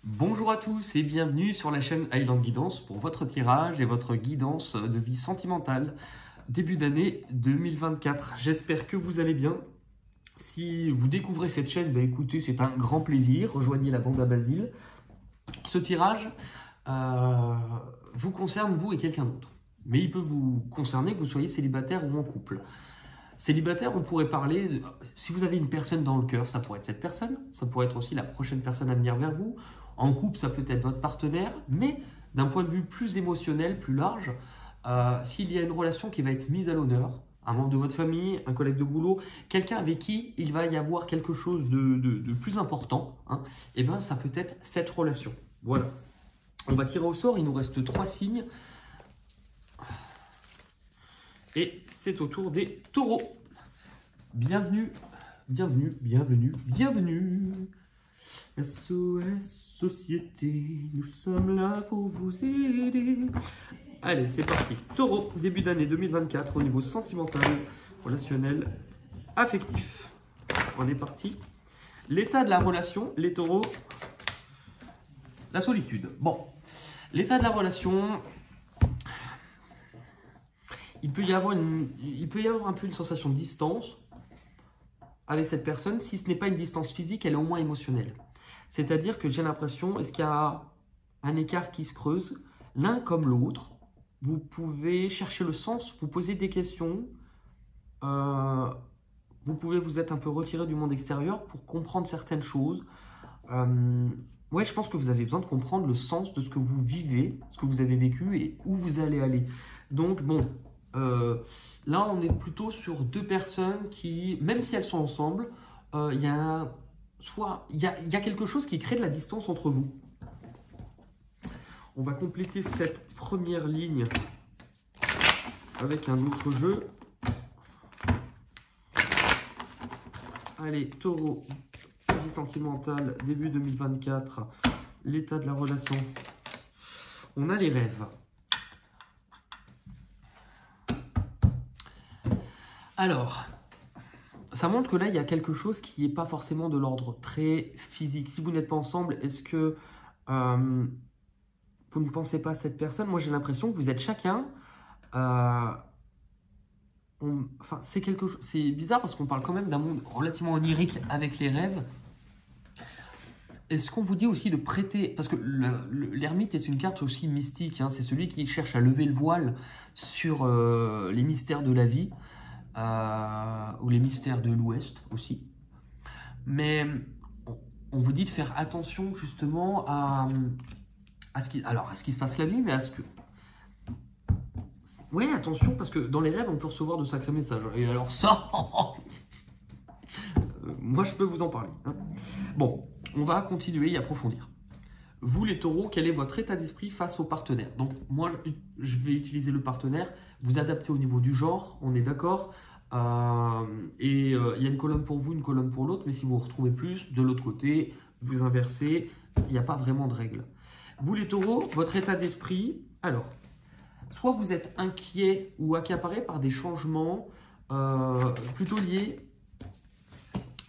Bonjour à tous et bienvenue sur la chaîne Highland Guidance pour votre tirage et votre guidance de vie sentimentale début d'année 2024. J'espère que vous allez bien. Si vous découvrez cette chaîne, écoutez, c'est un grand plaisir. Rejoignez la bande à Basile. Ce tirage vous concerne vous et quelqu'un d'autre. Mais il peut vous concerner que vous soyez célibataire ou en couple. Célibataire, on pourrait parler, si vous avez une personne dans le cœur, ça pourrait être cette personne, ça pourrait être aussi la prochaine personne à venir vers vous. En couple, ça peut être votre partenaire, mais d'un point de vue plus émotionnel, plus large, s'il y a une relation qui va être mise à l'honneur, un membre de votre famille, un collègue de boulot, quelqu'un avec qui il va y avoir quelque chose de plus important, et bien ça peut être cette relation. Voilà. On va tirer au sort, il nous reste 3 signes. Et c'est au tour des taureaux. Bienvenue, bienvenue, bienvenue, bienvenue. SOS Société, nous sommes là pour vous aider. Allez, c'est parti. Taureau, début d'année 2024 au niveau sentimental, relationnel, affectif. On est parti. L'état de la relation, les taureaux, la solitude. Bon, l'état de la relation... Il peut y avoir un peu une sensation de distance avec cette personne. Si ce n'est pas une distance physique, elle est au moins émotionnelle. C'est-à-dire que j'ai l'impression, est-ce qu'il y a un écart qui se creuse? L'un comme l'autre, vous pouvez chercher le sens, vous poser des questions. Vous pouvez vous être un peu retiré du monde extérieur pour comprendre certaines choses. Ouais, je pense que vous avez besoin de comprendre le sens de ce que vous vivez, ce que vous avez vécu et où vous allez aller. Donc, bon... là, on est plutôt sur deux personnes qui, même si elles sont ensemble, il y a quelque chose qui crée de la distance entre vous. On va compléter cette première ligne avec un autre jeu. Allez, taureau, vie sentimentale, début 2024, l'état de la relation. On a les rêves. Alors, ça montre que là, il y a quelque chose qui n'est pas forcément de l'ordre très physique. Si vous n'êtes pas ensemble, est-ce que vous ne pensez pas à cette personne? Moi, j'ai l'impression que vous êtes chacun... enfin, c'est bizarre parce qu'on parle quand même d'un monde relativement onirique avec les rêves. Est-ce qu'on vous dit aussi de prêter... Parce que l'ermite est une carte aussi mystique. C'est celui qui cherche à lever le voile sur les mystères de la vie. Ou les mystères de l'Ouest aussi. Mais on vous dit de faire attention justement à ce qui se passe la nuit, mais à ce que... Ouais, attention, parce que dans les rêves, on peut recevoir de sacrés messages. Et alors ça... moi, je peux vous en parler. Bon, on va continuer et approfondir. Vous, les taureaux, quel est votre état d'esprit face au partenaire? Donc, moi, je vais utiliser le partenaire. Vous adaptez au niveau du genre, on est d'accord. Il y a une colonne pour vous, une colonne pour l'autre. Mais si vous vous retrouvez plus, de l'autre côté, vous inversez. Il n'y a pas vraiment de règle. Vous, les taureaux, votre état d'esprit, alors, soit vous êtes inquiet ou accaparé par des changements plutôt liés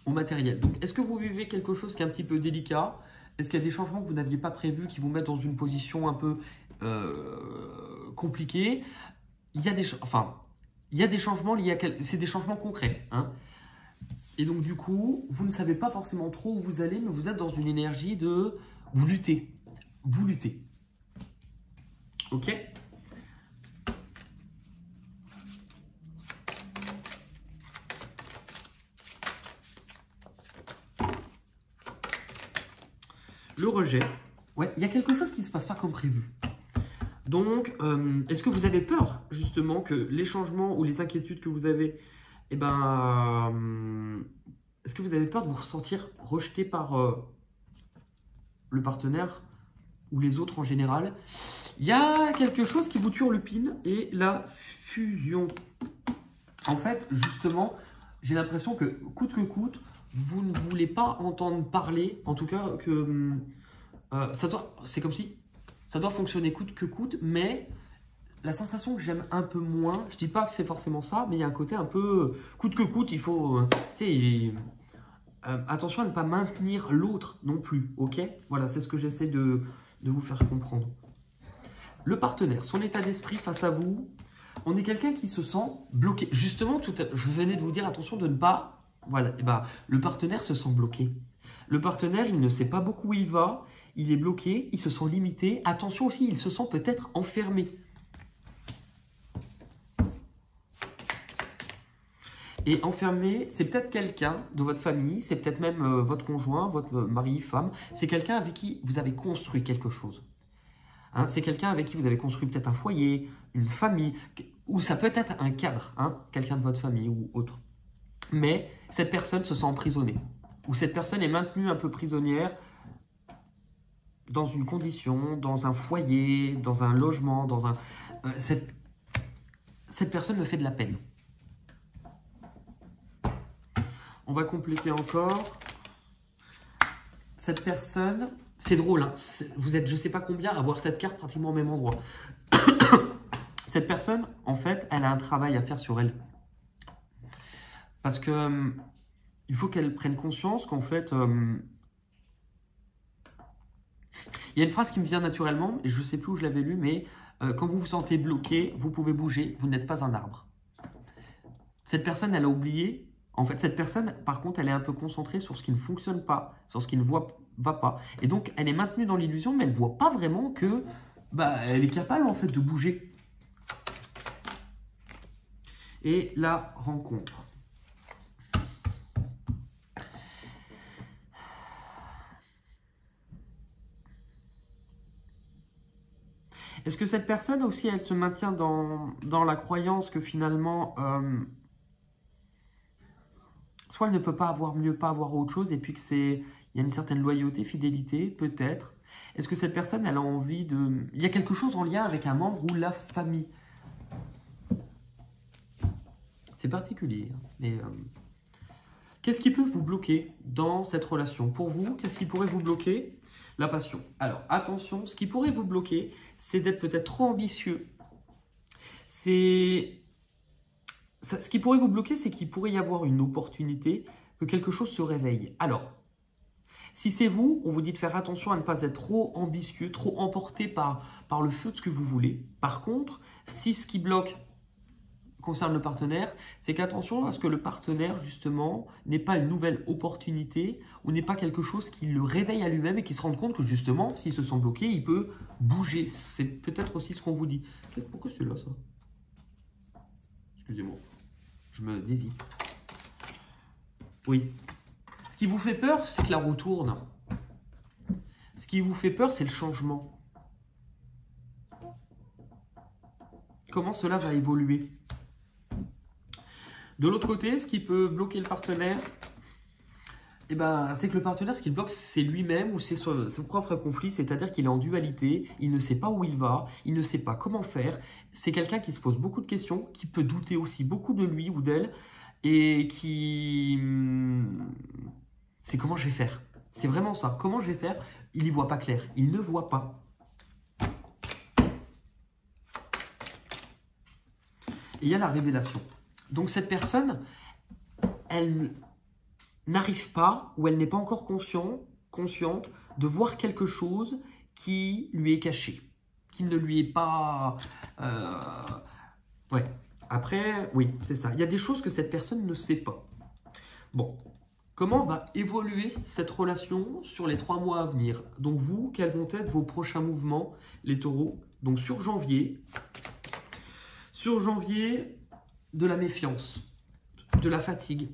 au matériel. Donc, est-ce que vous vivez quelque chose qui est un petit peu délicat? Est-ce qu'il y a des changements que vous n'aviez pas prévus qui vous mettent dans une position un peu compliquée? Il y a des changements liés à... C'est des changements concrets. Et donc, du coup, vous ne savez pas forcément trop où vous allez, mais vous êtes dans une énergie de... Vous luttez. Vous luttez. Ok? Le rejet. Ouais, il y a quelque chose qui ne se passe pas comme prévu. Donc, est-ce que vous avez peur, justement, que les changements ou les inquiétudes que vous avez, est-ce que vous avez peur de vous ressentir rejeté par le partenaire ou les autres en général? Il y a quelque chose qui vous turlupine et la fusion. En fait, justement, j'ai l'impression que coûte, vous ne voulez pas entendre parler, en tout cas, que c'est comme si ça doit fonctionner coûte que coûte, mais la sensation que j'aime un peu moins, je dis pas que c'est forcément ça, mais il y a un côté un peu coûte que coûte, il faut, Attention à ne pas maintenir l'autre non plus, ok? Voilà, c'est ce que j'essaie de vous faire comprendre. Le partenaire, son état d'esprit face à vous, on est quelqu'un qui se sent bloqué. Justement, je venais de vous dire, attention de ne pas... Voilà, et ben, le partenaire se sent bloqué. Le partenaire, il ne sait pas beaucoup où il va, il est bloqué, il se sent limité. Attention aussi, il se sent peut-être enfermé. Et enfermé, c'est peut-être quelqu'un de votre famille, c'est peut-être même votre conjoint, votre mari, femme. C'est quelqu'un avec qui vous avez construit quelque chose. Hein, c'est quelqu'un avec qui vous avez construit peut-être un foyer, une famille, ou ça peut être un cadre, hein, quelqu'un de votre famille ou autre. Mais cette personne se sent emprisonnée, ou cette personne est maintenue un peu prisonnière dans une condition, dans un foyer, dans un logement, dans un... cette personne me fait de la peine. On va compléter encore. Cette personne, c'est drôle, hein, vous êtes je ne sais pas combien à avoir cette carte pratiquement au même endroit. Cette personne, en fait, elle a un travail à faire sur elle. Parce que il faut qu'elle prenne conscience qu'en fait, il y a une phrase qui me vient naturellement, et je ne sais plus où je l'avais lu, mais quand vous vous sentez bloqué, vous pouvez bouger, vous n'êtes pas un arbre. Cette personne, elle a oublié. En fait, cette personne, par contre, elle est un peu concentrée sur ce qui ne fonctionne pas, sur ce qui ne va pas. Et donc, elle est maintenue dans l'illusion, mais elle ne voit pas vraiment que, elle est capable, en fait, de bouger. Et la rencontre. Est-ce que cette personne aussi, elle se maintient dans la croyance que finalement... soit elle ne peut pas avoir mieux, pas avoir autre chose, et puis il y a une certaine loyauté, fidélité, peut-être. Est-ce que cette personne, elle a envie de... Il y a quelque chose en lien avec un membre ou la famille. C'est particulier. Hein, mais qu'est-ce qui peut vous bloquer dans cette relation? Pour vous, qu'est-ce qui pourrait vous bloquer? La passion. Alors, attention, ce qui pourrait vous bloquer, c'est d'être peut-être trop ambitieux. Ce qui pourrait vous bloquer, c'est qu'il pourrait y avoir une opportunité que quelque chose se réveille. Alors, si c'est vous, on vous dit de faire attention à ne pas être trop ambitieux, trop emporté par le feu de ce que vous voulez. Par contre, si ce qui bloque concerne le partenaire, c'est qu'attention à ce que le partenaire, justement, n'ait pas une nouvelle opportunité ou n'ait pas quelque chose qui le réveille à lui-même et qui se rende compte que, justement, s'il se sent bloqué, il peut bouger. C'est peut-être aussi ce qu'on vous dit. Pourquoi c'est là, ça? Excusez-moi. Je me désite. Oui. Ce qui vous fait peur, c'est que la roue tourne. Ce qui vous fait peur, c'est le changement. Comment cela va évoluer? De l'autre côté, ce qui peut bloquer le partenaire, c'est que le partenaire, ce qui le bloque, c'est lui-même ou c'est son propre conflit, c'est-à-dire qu'il est en dualité, il ne sait pas où il va, il ne sait pas comment faire. C'est quelqu'un qui se pose beaucoup de questions, qui peut douter aussi beaucoup de lui ou d'elle, et qui... C'est comment je vais faire? C'est vraiment ça. Comment je vais faire? Il n'y voit pas clair. Il ne voit pas. Et il y a la révélation. Donc cette personne, elle n'arrive pas, ou elle n'est pas encore consciente de voir quelque chose qui lui est caché, qui ne lui est pas... Ouais. Après, oui, c'est ça. Il y a des choses que cette personne ne sait pas. Bon. Comment va évoluer cette relation sur les 3 mois à venir? Donc vous, quels vont être vos prochains mouvements, les taureaux? Donc sur janvier, de la méfiance, de la fatigue.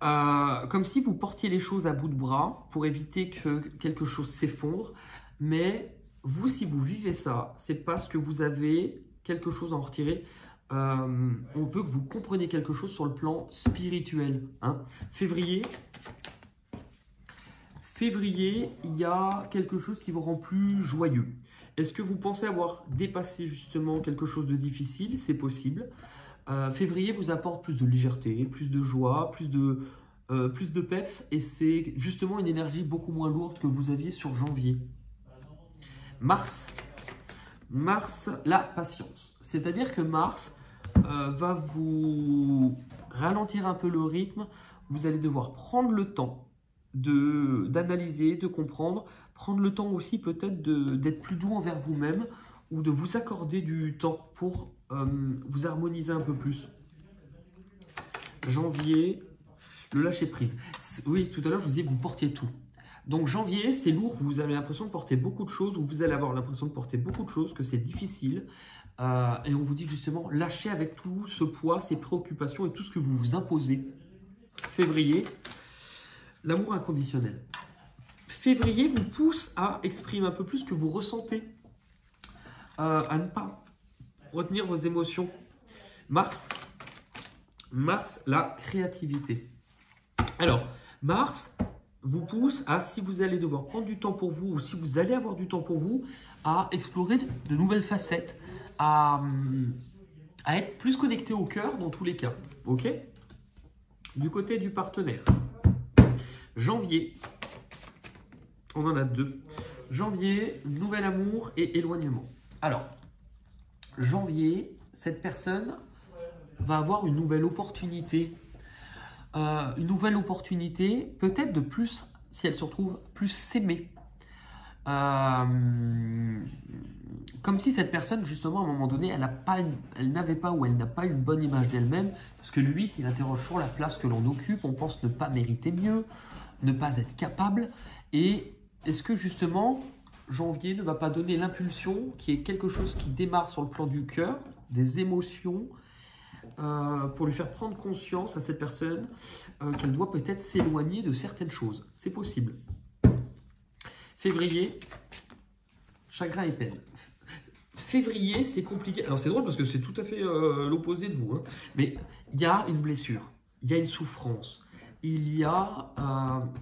Comme si vous portiez les choses à bout de bras pour éviter que quelque chose s'effondre. Mais vous, si vous vivez ça, c'est parce que vous avez quelque chose à en retirer. On veut que vous compreniez quelque chose sur le plan spirituel. Hein. Février, il y a quelque chose qui vous rend plus joyeux. Est-ce que vous pensez avoir dépassé justement quelque chose de difficile? C'est possible. Février vous apporte plus de légèreté, plus de joie, plus de peps. Et c'est justement une énergie beaucoup moins lourde que vous aviez sur janvier. Mars, la patience. C'est-à-dire que Mars va vous ralentir un peu le rythme, vous allez devoir prendre le temps d'analyser, de comprendre, prendre le temps aussi peut-être d'être plus doux envers vous-même ou de vous accorder du temps pour vous harmoniser un peu plus. Janvier, le lâcher-prise. Oui, tout à l'heure, je vous disais, vous portiez tout. Donc janvier, c'est lourd, vous avez l'impression de porter beaucoup de choses, ou vous allez avoir l'impression de porter beaucoup de choses, que c'est difficile. Et on vous dit justement, lâchez avec tout ce poids, ces préoccupations et tout ce que vous vous imposez. Février, l'amour inconditionnel. Février vous pousse à exprimer un peu plus ce que vous ressentez, à ne pas retenir vos émotions. Mars, la créativité. Alors, Mars vous pousse à, si vous allez devoir prendre du temps pour vous, ou si vous allez avoir du temps pour vous, à explorer de nouvelles facettes, à être plus connecté au cœur dans tous les cas. Ok ? Du côté du partenaire. Janvier, on en a deux. Janvier, nouvel amour et éloignement. Alors, janvier, cette personne va avoir une nouvelle opportunité. Peut-être de plus, si elle se retrouve, plus s'aimer. Comme si cette personne, justement, à un moment donné, elle n'avait pas ou elle n'a pas une bonne image d'elle-même, parce que le 8, il interroge sur la place que l'on occupe, on pense ne pas mériter mieux, ne pas être capable, et est-ce que justement, janvier ne va pas donner l'impulsion, qui est quelque chose qui démarre sur le plan du cœur, des émotions, pour lui faire prendre conscience à cette personne qu'elle doit peut-être s'éloigner de certaines choses. C'est possible. Février, chagrin et peine. Février, c'est compliqué. Alors c'est drôle parce que c'est tout à fait l'opposé de vous. Hein. Mais il y a une blessure, il y a une souffrance, il y a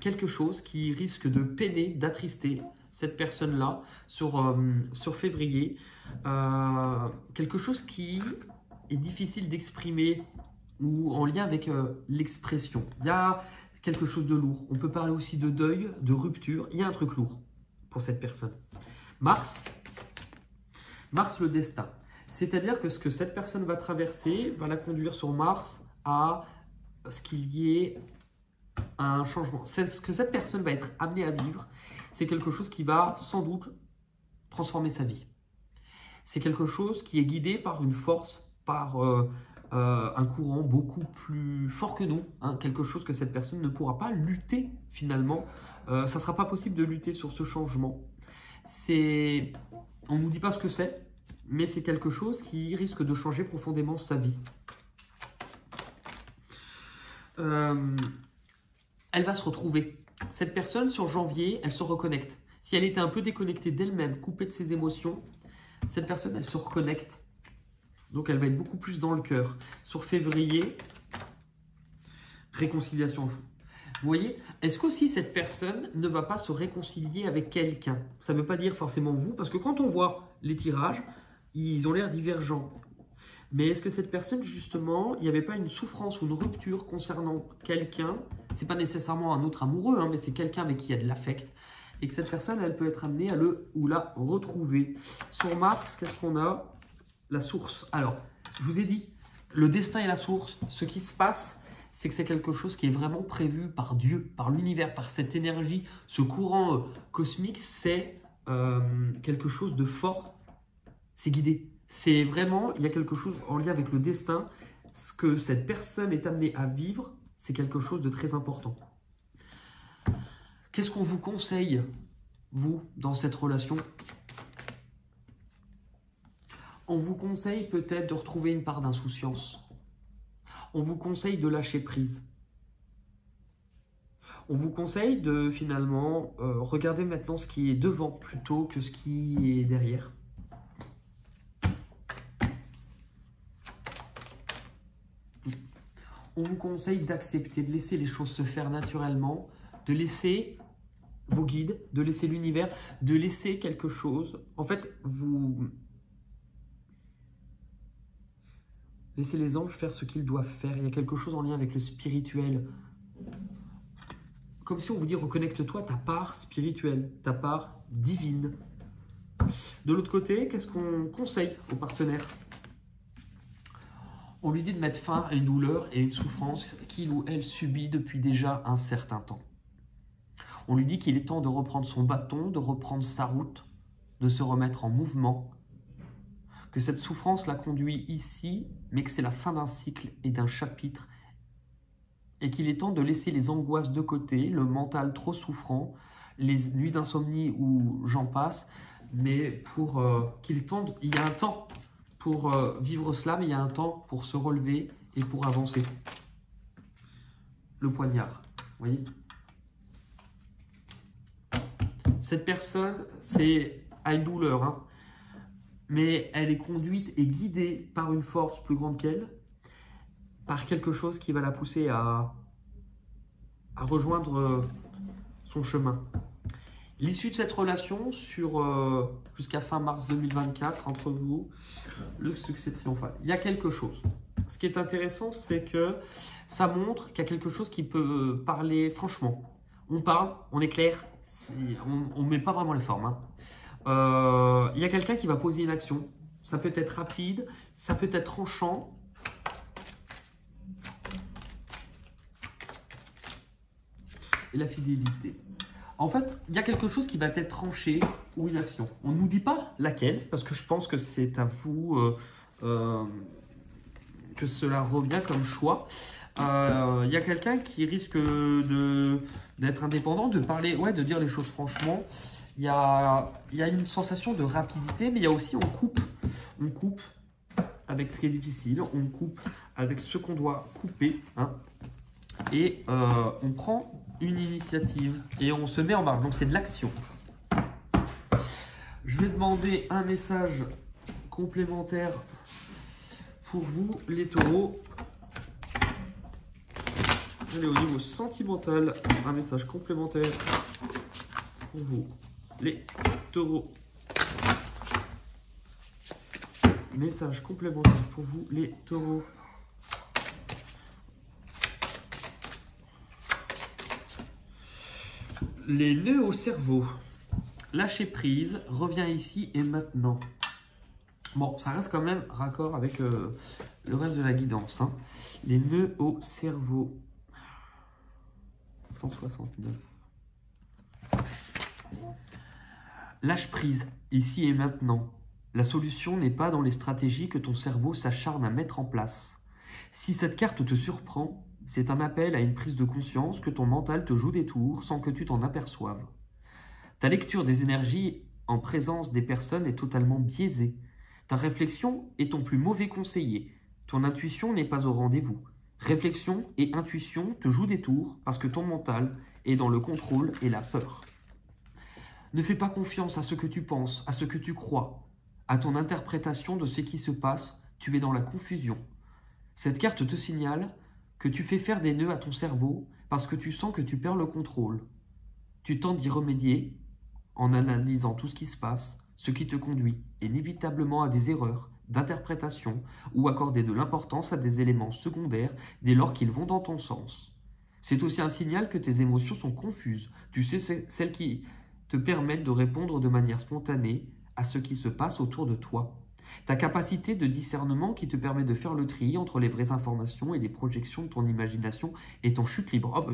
quelque chose qui risque de peiner, d'attrister cette personne-là sur février. Quelque chose qui est difficile d'exprimer ou en lien avec l'expression. Il y a quelque chose de lourd. On peut parler aussi de deuil, de rupture. Il y a un truc lourd pour cette personne. Mars, le destin. C'est-à-dire que ce que cette personne va traverser va la conduire sur Mars à ce qu'il y ait un changement. Ce que cette personne va être amenée à vivre, c'est quelque chose qui va sans doute transformer sa vie. C'est quelque chose qui est guidé par une force, par un courant beaucoup plus fort que nous, hein, quelque chose que cette personne ne pourra pas lutter finalement. Ça ne sera pas possible de lutter sur ce changement. On ne nous dit pas ce que c'est, mais c'est quelque chose qui risque de changer profondément sa vie. Elle va se retrouver. Cette personne, sur janvier, elle se reconnecte. Si elle était un peu déconnectée d'elle-même, coupée de ses émotions, cette personne, elle se reconnecte. Donc, elle va être beaucoup plus dans le cœur. Sur février, réconciliation. Vous voyez, est-ce qu'aussi cette personne ne va pas se réconcilier avec quelqu'un? Ça ne veut pas dire forcément vous, parce que quand on voit les tirages, ils ont l'air divergents. Mais est-ce que cette personne, justement, il n'y avait pas une souffrance ou une rupture concernant quelqu'un? Ce n'est pas nécessairement un autre amoureux, hein, mais c'est quelqu'un avec qui il y a de l'affect. Et que cette personne, elle peut être amenée à le ou la retrouver. Sur Mars, qu'est-ce qu'on a? La source. Alors, je vous ai dit, le destin et la source, ce qui se passe, c'est que c'est quelque chose qui est vraiment prévu par Dieu, par l'univers, par cette énergie, ce courant cosmique, c'est quelque chose de fort, c'est guidé. C'est vraiment, il y a quelque chose en lien avec le destin, ce que cette personne est amenée à vivre, c'est quelque chose de très important. Qu'est-ce qu'on vous conseille, vous, dans cette relation ? On vous conseille peut-être de retrouver une part d'insouciance. On vous conseille de lâcher prise. On vous conseille de finalement regarder maintenant ce qui est devant plutôt que ce qui est derrière. On vous conseille d'accepter, de laisser les choses se faire naturellement, de laisser vos guides, de laisser l'univers, de laisser quelque chose. En fait, vous laissez les anges faire ce qu'ils doivent faire. Il y a quelque chose en lien avec le spirituel. Comme si on vous dit, reconnecte-toi à ta part spirituelle, ta part divine. De l'autre côté, qu'est-ce qu'on conseille aux partenaires ? On lui dit de mettre fin à une douleur et une souffrance qu'il ou elle subit depuis déjà un certain temps. On lui dit qu'il est temps de reprendre son bâton, de reprendre sa route, de se remettre en mouvement, que cette souffrance l'a conduit ici, mais que c'est la fin d'un cycle et d'un chapitre, et qu'il est temps de laisser les angoisses de côté, le mental trop souffrant, les nuits d'insomnie où j'en passe, mais pour il y a un temps pour vivre cela, mais il y a un temps pour se relever et pour avancer. Le poignard, vous voyez ? Cette personne, a une douleur, hein, mais elle est conduite et guidée par une force plus grande qu'elle, par quelque chose qui va la pousser à rejoindre son chemin. L'issue de cette relation jusqu'à fin mars 2024 entre vous, le succès triomphal. Il y a quelque chose. Ce qui est intéressant, c'est que ça montre qu'il y a quelque chose qui peut parler franchement. On parle, on est clair, on ne met pas vraiment les formes. Hein. Il y a quelqu'un qui va poser une action. Ça peut être rapide, ça peut être tranchant. Et la fidélité. En fait, il y a quelque chose qui va être tranché ou une action. On ne nous dit pas laquelle, parce que je pense que c'est à vous que cela revient comme choix. Il y a quelqu'un qui risque d'être indépendant, de parler, de dire les choses franchement. Il y a une sensation de rapidité, mais il y a aussi on coupe avec ce qui est difficile, on coupe avec ce qu'on doit couper, hein, et on prend une initiative et on se met en marche. Donc c'est de l'action. Je vais demander un message complémentaire pour vous, les taureaux. Allez, au niveau sentimental, un message complémentaire pour vous, les taureaux. Message complémentaire pour vous, les taureaux. Les nœuds au cerveau. Lâcher prise, reviens ici et maintenant. Bon, ça reste quand même raccord avec le reste de la guidance. Hein. Les nœuds au cerveau. 169. Lâche prise, ici et maintenant. La solution n'est pas dans les stratégies que ton cerveau s'acharne à mettre en place. Si cette carte te surprend, c'est un appel à une prise de conscience que ton mental te joue des tours sans que tu t'en aperçoives. Ta lecture des énergies en présence des personnes est totalement biaisée. Ta réflexion est ton plus mauvais conseiller. Ton intuition n'est pas au rendez-vous. Réflexion et intuition te jouent des tours parce que ton mental est dans le contrôle et la peur. Ne fais pas confiance à ce que tu penses, à ce que tu crois, à ton interprétation de ce qui se passe, tu es dans la confusion. Cette carte te signale que tu fais faire des nœuds à ton cerveau parce que tu sens que tu perds le contrôle. Tu tentes d'y remédier en analysant tout ce qui se passe, ce qui te conduit inévitablement à des erreurs d'interprétation ou accorder de l'importance à des éléments secondaires dès lors qu'ils vont dans ton sens. C'est aussi un signal que tes émotions sont confuses. Tu sais, celles qui te permettent de répondre de manière spontanée à ce qui se passe autour de toi. Ta capacité de discernement qui te permet de faire le tri entre les vraies informations et les projections de ton imagination est en chute libre.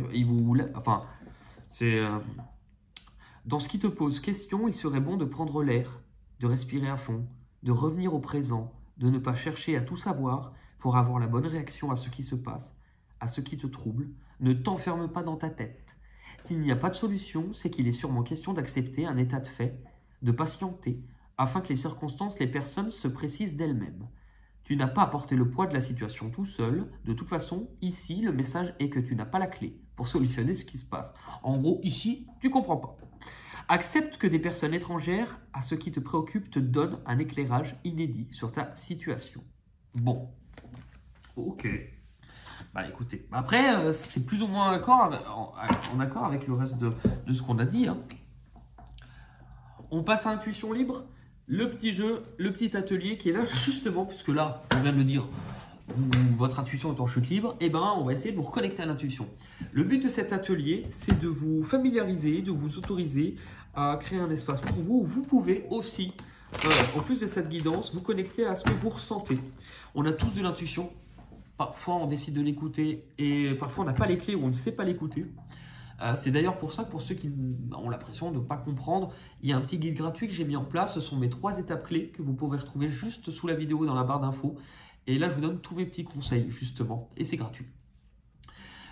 Dans ce qui te pose question, il serait bon de prendre l'air, de respirer à fond, de revenir au présent, de ne pas chercher à tout savoir pour avoir la bonne réaction à ce qui se passe, à ce qui te trouble. Ne t'enferme pas dans ta tête. S'il n'y a pas de solution, c'est qu'il est sûrement question d'accepter un état de fait, de patienter, afin que les circonstances, les personnes se précisent d'elles-mêmes. Tu n'as pas à porter le poids de la situation tout seul. De toute façon, ici, le message est que tu n'as pas la clé pour solutionner ce qui se passe. En gros, ici, tu ne comprends pas. Accepte que des personnes étrangères à ce qui te préoccupe te donnent un éclairage inédit sur ta situation. Bon, ok. Bah écoutez, après, c'est plus ou moins en accord avec le reste de ce qu'on a dit. Hein. On passe à intuition libre. Le petit jeu, le petit atelier qui est là justement, puisque là, on vient de le dire, votre intuition est en chute libre, et ben on va essayer de vous reconnecter à l'intuition. Le but de cet atelier, c'est de vous familiariser, de vous autoriser à créer un espace pour vous où vous pouvez aussi, en plus de cette guidance, vous connecter à ce que vous ressentez. On a tous de l'intuition, Parfois, on décide de l'écouter et parfois, on n'a pas les clés ou on ne sait pas l'écouter. C'est d'ailleurs pour ça que pour ceux qui ont l'impression de ne pas comprendre, il y a un petit guide gratuit que j'ai mis en place. Ce sont mes 3 étapes clés que vous pouvez retrouver juste sous la vidéo dans la barre d'infos. Et là, je vous donne tous mes petits conseils justement et c'est gratuit.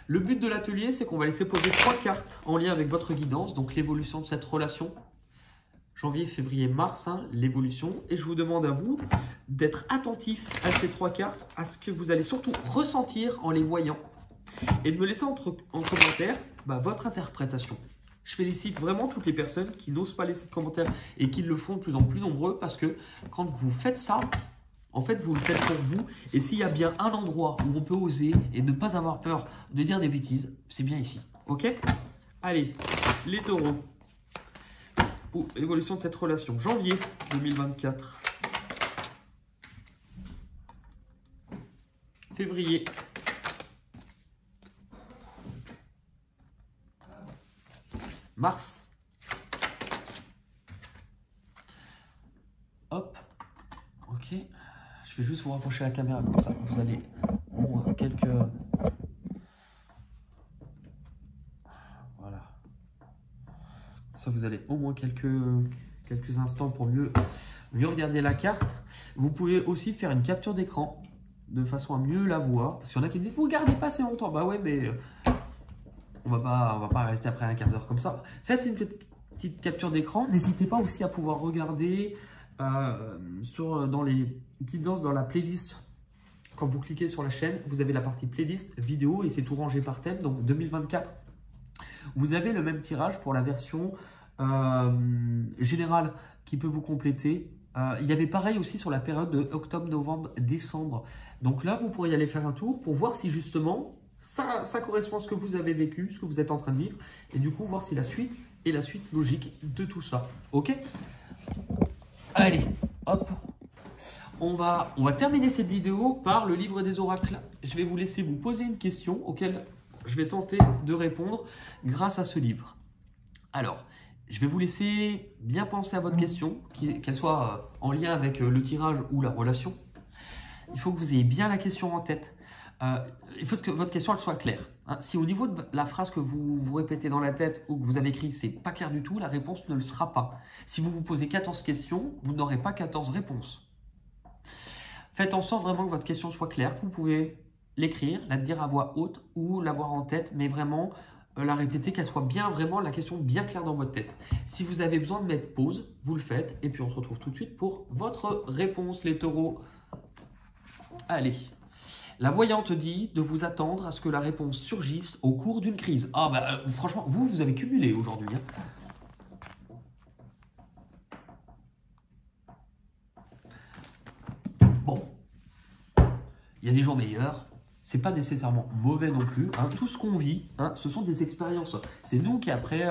Le but de l'atelier, c'est qu'on va laisser poser 3 cartes en lien avec votre guidance, donc l'évolution de cette relation. Janvier, février, mars, hein, l'évolution. Et je vous demande à vous d'être attentif à ces 3 cartes, à ce que vous allez surtout ressentir en les voyant. Et de me laisser en commentaire votre interprétation. Je félicite vraiment toutes les personnes qui n'osent pas laisser de commentaires et qui le font de plus en plus nombreux parce que quand vous faites ça, en fait, vous le faites pour vous. Et s'il y a bien un endroit où on peut oser et ne pas avoir peur de dire des bêtises, c'est bien ici. Ok? Allez, les taureaux. Évolution de cette relation. Janvier 2024. Février. Mars. Hop. Ok. Je vais juste vous rapprocher la caméra comme ça. Vous allez quelques... Voilà. Ça, vous allez au moins quelques instants pour mieux regarder la carte. Vous pouvez aussi faire une capture d'écran de façon à mieux la voir. Parce qu'il y en a qui me disent, vous ne regardez pas assez longtemps. Bah ouais, mais... On va pas rester après un quart d'heure comme ça. Faites une petite capture d'écran. N'hésitez pas aussi à pouvoir regarder dans les guidances, dans la playlist. Quand vous cliquez sur la chaîne, vous avez la partie playlist vidéo et c'est tout rangé par thème. Donc 2024, vous avez le même tirage pour la version générale qui peut vous compléter. Il y avait pareil aussi sur la période de octobre, novembre, décembre. Donc là, vous pourriez aller faire un tour pour voir si justement... Ça correspond à ce que vous avez vécu, ce que vous êtes en train de vivre. Et du coup, voir si la suite est la suite logique de tout ça. Ok? Allez, hop. On va terminer cette vidéo par le livre des oracles. Je vais vous laisser vous poser une question auquel je vais tenter de répondre grâce à ce livre. Alors, je vais vous laisser bien penser à votre question, qu'elle soit en lien avec le tirage ou la relation. Il faut que vous ayez bien la question en tête. Il faut que votre question elle soit claire. Hein. Si au niveau de la phrase que vous répétez dans la tête ou que vous avez écrit, c'est pas clair du tout, la réponse ne le sera pas. Si vous vous posez 14 questions, vous n'aurez pas 14 réponses. Faites en sorte vraiment que votre question soit claire. Vous pouvez l'écrire, la dire à voix haute ou l'avoir en tête, mais vraiment la répéter, qu'elle soit bien vraiment la question bien claire dans votre tête. Si vous avez besoin de mettre pause, vous le faites et puis on se retrouve tout de suite pour votre réponse, les taureaux. Allez. La voyante dit de vous attendre à ce que la réponse surgisse au cours d'une crise. Ah bah franchement, vous avez cumulé aujourd'hui. Hein. Bon, il y a des jours meilleurs. C'est pas nécessairement mauvais non plus. Hein. Tout ce qu'on vit, hein, ce sont des expériences. C'est nous qui après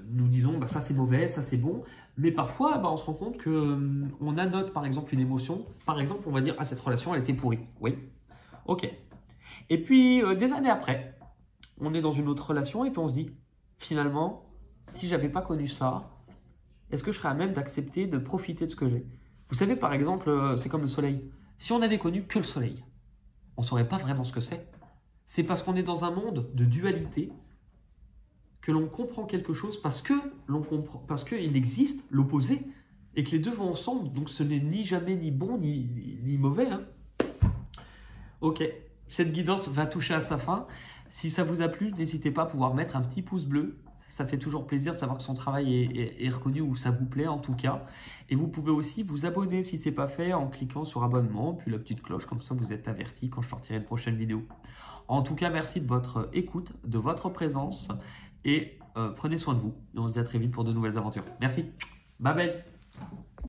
nous disons ça c'est mauvais, ça c'est bon. Mais parfois, on se rend compte qu'on annote par exemple une émotion. Par exemple, on va dire, cette relation, elle était pourrie. Oui, ok. Et puis, des années après, on est dans une autre relation et puis on se dit, finalement, si j'avais pas connu ça, est-ce que je serais à même d'accepter de profiter de ce que j'ai? Vous savez, par exemple, c'est comme le soleil. Si on avait connu que le soleil, on saurait pas vraiment ce que c'est. C'est parce qu'on est dans un monde de dualité que l'on comprend quelque chose parce qu'il existe l'opposé et que les deux vont ensemble. Donc ce n'est ni jamais ni bon ni mauvais. Hein. Ok, cette guidance va toucher à sa fin. Si ça vous a plu, n'hésitez pas à pouvoir mettre un petit pouce bleu. Ça fait toujours plaisir de savoir que son travail est reconnu ou ça vous plaît en tout cas. Et vous pouvez aussi vous abonner si ce n'est pas fait en cliquant sur abonnement, puis la petite cloche, comme ça vous êtes averti quand je sortirai une prochaine vidéo. En tout cas, merci de votre écoute, de votre présence et prenez soin de vous. Et on se dit à très vite pour de nouvelles aventures. Merci. Bye bye.